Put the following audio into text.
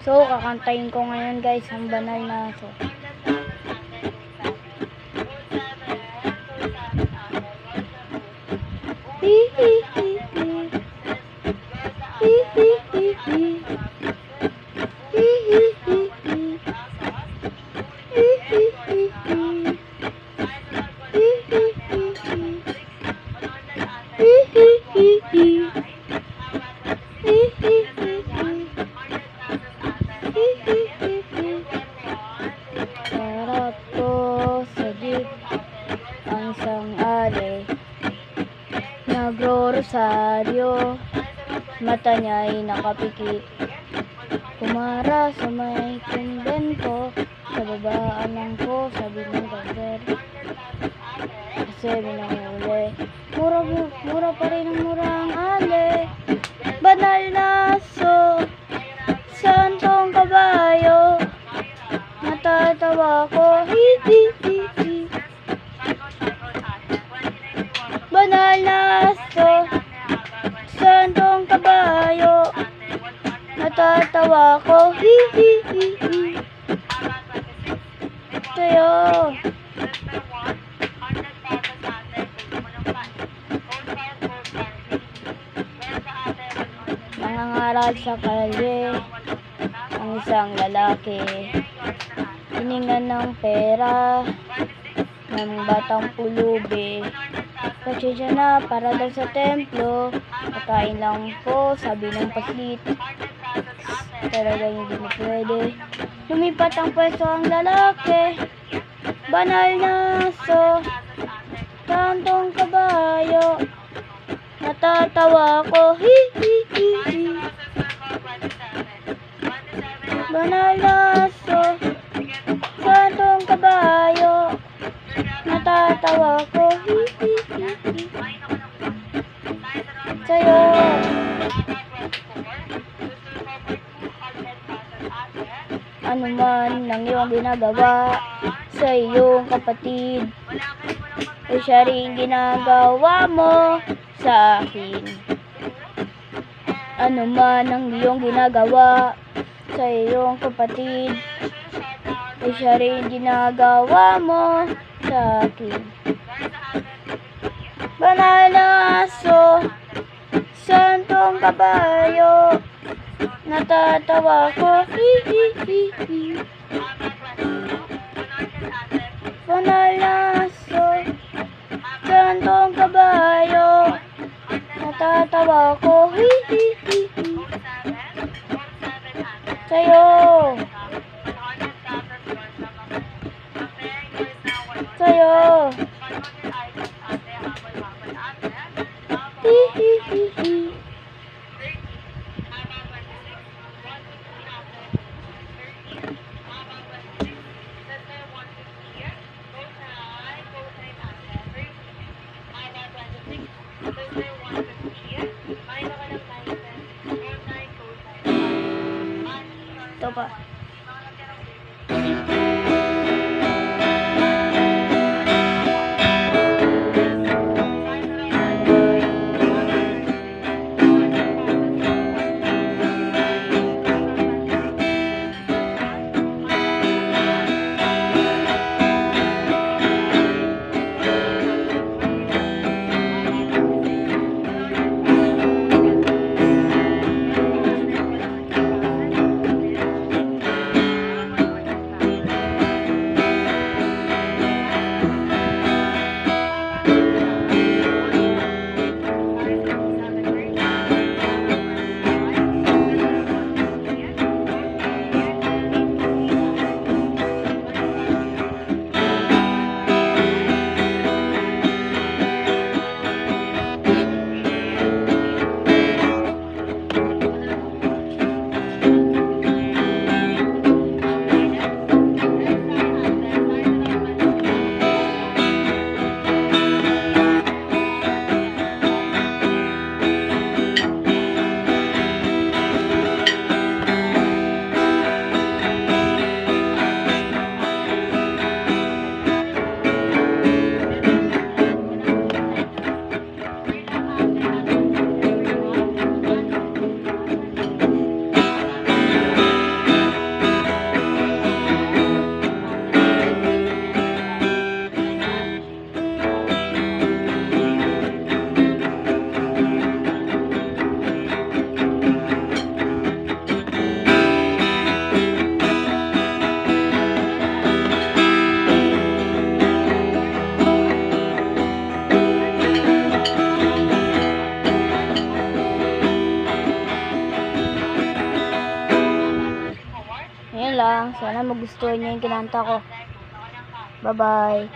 So, kakantayin ko ngayon guys ang banal na aso. Harap ko sa jeep ang isang ari, nagro-rosaryo, mata niya'y nakapikit. Kumara sa may kumbento, sa babaan lang ko, sabi ng driver. Kasi binahuli, mura pa rin ang murang ale. Banal na aso, santong kabayo, natatawa ko, hi. Banal na aso, santong kabayo, natatawa ko, hi. Tayo. Nangangaral sa kalye ang isang lalaki, hiningan ng pera ng batang pulubi. Patsya na para daw sa templo, kakain lang po, sabi ng paslit. Talaga hindi na pwede. Lumipat ang pwesto ang lalaki, banal na aso, santong kabayo, natatawa ko, hi. Banal na aso, santong kabayo, natatawa ko, hi. Sa'yo. Ano man ang iyong ginagawa sa iyong kapatid, ay siya rin ginagawa mo sa akin. Ano man ang iyong ginagawa sa iyong kapatid, ay siya rin ginagawa mo sa akin. Banal na aso, santong kabayo, natatawa ko, hi. Banal na aso, santong kabayo, natatawa ko, hi. Sa'yo. Sa'yo. Hi. Ito pa. lang. Sana magustuhan niyo yung kinanta ko. Bye-bye.